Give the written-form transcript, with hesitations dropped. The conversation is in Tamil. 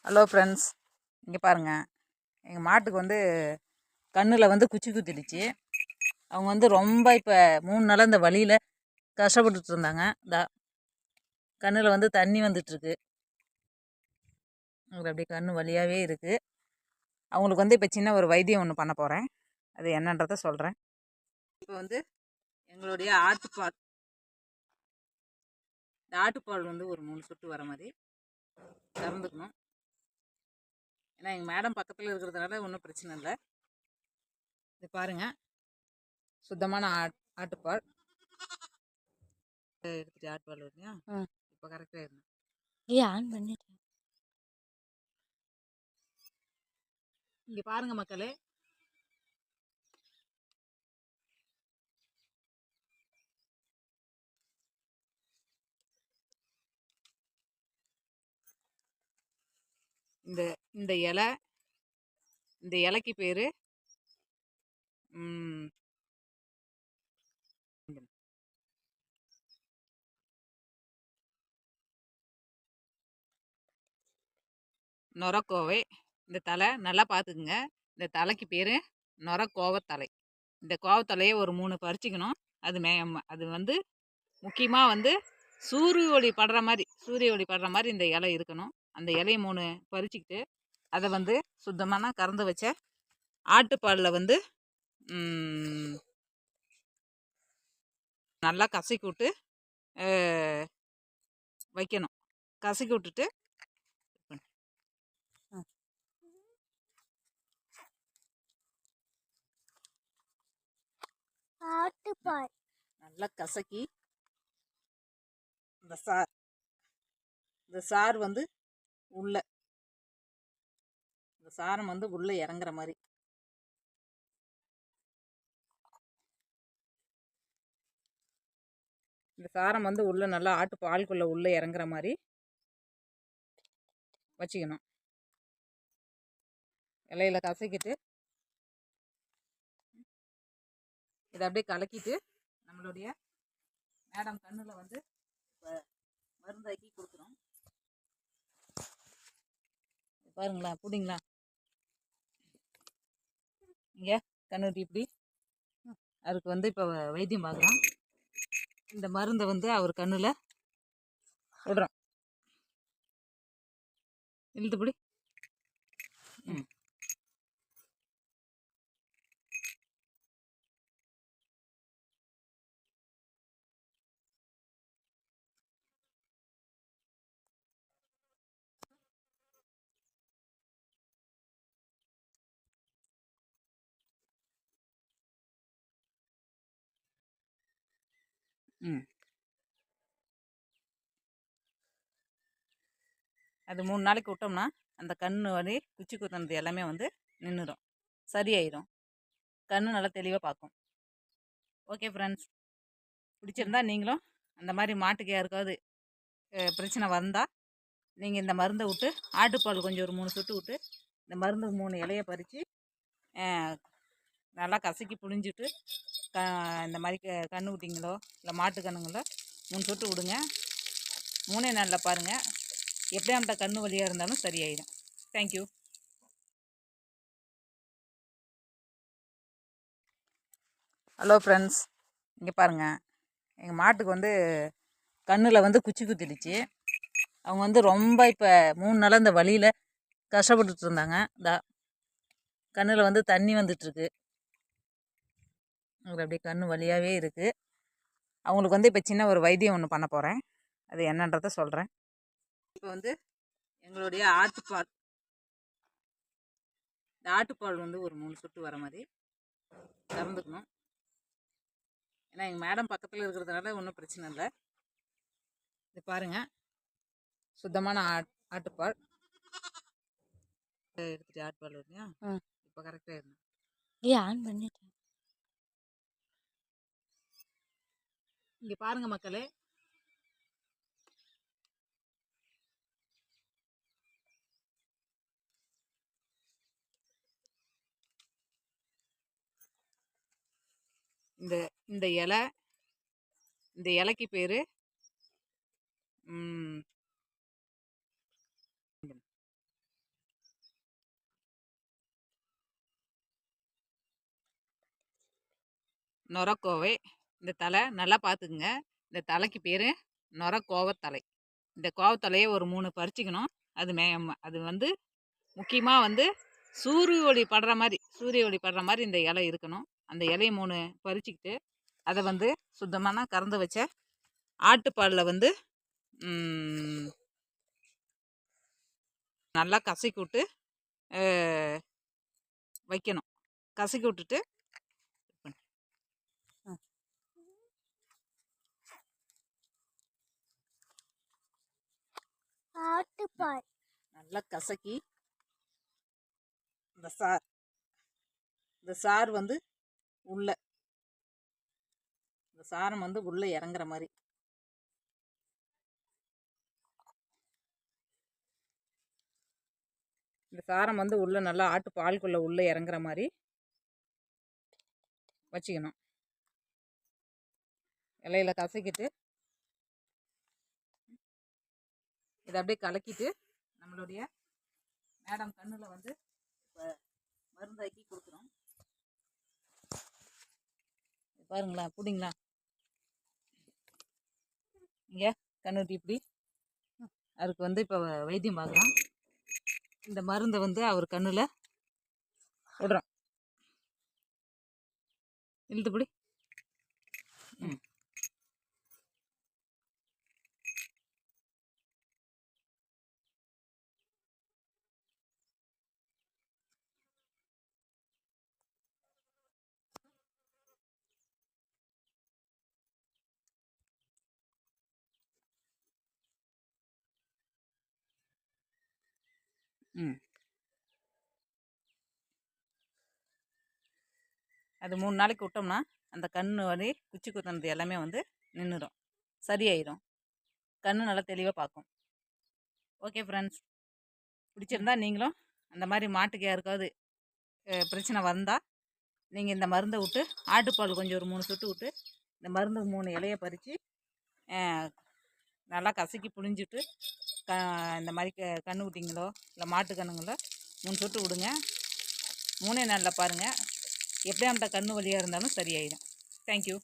ஹலோ ஃப்ரெண்ட்ஸ், இங்கே பாருங்கள். எங்கள் மாட்டுக்கு வந்து கண்ணில் வந்து குச்சி குத்திடுச்சு. அவங்க வந்து ரொம்ப இப்போ 3 நாளாக இந்த வலியில் கஷ்டப்பட்டுட்டு இருந்தாங்க. இந்த கண்ணில் வந்து தண்ணி வந்துட்டுருக்கு. அவங்களுக்கு அப்படியே கண் வலியாகவே இருக்குது. அவங்களுக்கு வந்து இப்போ சின்ன ஒரு வைத்தியம் ஒன்று பண்ண போகிறேன். அது என்னன்றதை சொல்கிறேன். இப்போ வந்து எங்களுடைய ஆட்டுப்பால், இந்த ஆட்டுப்பால் வந்து ஒரு 3 சொட்டு வர மாதிரி கறந்துக்கணும். ஏன்னா எங்கள் மேடம் பக்கத்தில் இருக்கிறதுனால ஒன்றும் பிரச்சனை இல்லை. இது பாருங்கள், சுத்தமான ஆட்டுப்பால் எடுத்துட்டு ஆட்டுப்பால் வருங்க. இப்போ கரெக்டாக இருக்கும். ஆன் பண்ணிட்டேன். இங்கே பாருங்க மக்களே, இந்த இந்த இலை, இந்த இலைக்கு பேர் நொரக்கோவை. இந்த தலை நல்லா பார்த்துக்குங்க. இந்த தலைக்கு பேர் நொரக்கோவத்தலை. இந்த கோவத்தலையை ஒரு 3 பறிச்சிக்கணும். அது வந்து முக்கியமாக வந்து சூரிய ஒளி படுற மாதிரி இந்த இலை இருக்கணும். அந்த இலையை 3 பறிச்சுக்கிட்டு அதை வந்து சுத்தமான கறந்து வச்ச ஆட்டுப்பாலில் வந்து நல்லா கசக்கி விட்டு வைக்கணும். கசக்கி விட்டுட்டு ஆட்டுப்பால் நல்லா கசக்கி இந்த சார் வந்து உள்ள, இந்த சாரம் வந்து உள்ளே இறங்குற மாதிரி இந்த சாரம் வந்து உள்ளே நல்லா ஆட்டு பாலுக்குள்ளே உள்ளே இறங்குற மாதிரி வச்சுக்கணும். இலையில கசக்கிட்டு இதை அப்படியே கலக்கிட்டு நம்மளுடைய மேடம் கண்ணில் வந்து இப்போ மருந்தாக்கி கொடுக்குறோம். பாருங்களா, புடிங்களா, இங்கே கண்ணுட்டி இப்படி அதுக்கு வந்து இப்போ வைத்தியம் பார்க்குறோம். இந்த மருந்தை வந்து அவர் கண்ணில் விடுறோம். இழுத்துப்படி. ம் ம் அது 3 நாளைக்கு விட்டோம்னா அந்த கண் வலி, குச்சி குத்துனது எல்லாமே வந்து நின்றுடும், சரியாயிடும். கண்ணு நல்லா தெளிவாக பார்க்கும். ஓகே ஃப்ரெண்ட்ஸ், பிடிச்சிருந்தா நீங்களும் அந்த மாதிரி மாட்டுக்கு யாருக்காவது பிரச்சனை வந்தால் நீங்கள் இந்த மருந்தை விட்டு ஆட்டுப்பால் கொஞ்சம் ஒரு 3 சொட்டு விட்டு இந்த மருந்து 3 இலையை பறித்து நல்லா கசக்கி புழிஞ்சிட்டு இந்த மாதிரி கன்று குட்டிங்களோ இல்லை மாட்டு கண்ணுங்களோ 3 சொட்டு விடுங்க. 3 நாளில் பாருங்கள், எப்படியா அந்த கண்ணு வலியாக இருந்தாலும் சரியாயிடும். தேங்க்யூ. ஹலோ ஃப்ரெண்ட்ஸ், இங்கே பாருங்கள். எங்கள் மாட்டுக்கு வந்து கண்ணில் வந்து குச்சி குத்திடுச்சு. அவங்க வந்து ரொம்ப இப்போ 3 நாளாக இந்த வலியில் கஷ்டப்பட்டுட்டு இருந்தாங்க. இந்த கண்ணில் வந்து தண்ணி வந்துட்டுருக்கு. அவங்களுக்கு அப்படியே கண் வலியாகவே இருக்குது. அவங்களுக்கு வந்து இப்போ சின்ன ஒரு வைத்தியம் ஒன்று பண்ண போகிறேன். அது என்னன்றதை சொல்கிறேன். இப்போ வந்து எங்களுடைய ஆட்டுப்பால், இந்த ஆட்டுப்பால் வந்து ஒரு 3 சொட்டு வர மாதிரி கறந்துக்கணும். ஏன்னா எங்கள் மேடம் பக்கத்தில் இருக்கிறதுனால ஒன்றும் பிரச்சனை இல்லை. இது பாருங்கள், சுத்தமான ஆட்டுப்பால் எடுத்துட்டு ஆட்டுப்பால் வருங்க. இப்போ கரெக்டாக இருக்கும். ஆன் பண்ணிட்டேன். இங்கே பாருங்க மக்களே, இந்த இந்த இலை, இந்த இலைக்கு பேர் நொரக்கோவை. இந்த தலை நல்லா பார்த்துக்குங்க. இந்த தலைக்கு பேர் நொரக்கோவத்தலை. இந்த கோவத்தலையை ஒரு 3 பறிச்சுக்கணும். அது வந்து முக்கியமாக வந்து சூரிய ஒளி படுற மாதிரி இந்த இலை இருக்கணும். அந்த இலையை 3 பறிச்சுக்கிட்டு அதை வந்து சுத்தமான கறந்து வச்ச ஆட்டுப்பாலில் வந்து நல்லா கசக்கி விட்டு வைக்கணும். கசக்கி விட்டுட்டு ஆட்டுப்பால் நல்லா கசக்கி இந்த சாறு வந்து உள்ள இந்த சாரம் வந்து உள்ள இறங்குற மாதிரி இந்த சாரம் வந்து உள்ள நல்லா ஆட்டு பாலுக்குள்ள உள்ள இறங்குற மாதிரி வச்சுக்கணும். இலையில கசக்கிட்டு இதை அப்படியே கலக்கிட்டு நம்மளுடைய மேடம் கண்ணில் வந்து இப்போ மருந்தாக்கி கொடுக்குறோம். பாருங்களா, புடிங்களா இங்கே கண்ணுட்டி இப்படி அதுக்கு வந்து இப்போ வைத்தியம் பார்க்கலாம். இந்த மருந்தை வந்து அவர் கண்ணில் விடுறோம். இழுத்துப்படி. ம் ம் அது 3 நாளைக்கு விட்டோம்னா அந்த கண்ணு வலி குச்சி குத்துனது எல்லாமே வந்து நின்றுடும், சரியாயிடும். கண்ணு நல்லா தெளிவாக பார்க்கும். ஓகே ஃப்ரெண்ட்ஸ், பிடிச்சிருந்தா நீங்களும் அந்த மாதிரி மாட்டுக்கு யாருக்காவது பிரச்சனை வந்தால் நீங்கள் இந்த மருந்தை விட்டு ஆட்டுப்பால் கொஞ்சம் ஒரு 3 சொட்டு விட்டு இந்த மருந்து 3 இலையை பறித்து நல்லா கசக்கி புழிஞ்சிட்டு இந்த மாதிரி கன்று குட்டிங்களோ இல்லை மாட்டு கண்ணுங்களோ 3 சொட்டு விடுங்க. 3 நாளில் பாருங்கள், எப்படியாப்பட்ட கண்ணு வலியாக இருந்தாலும் சரியாயிடும். தேங்க்யூ.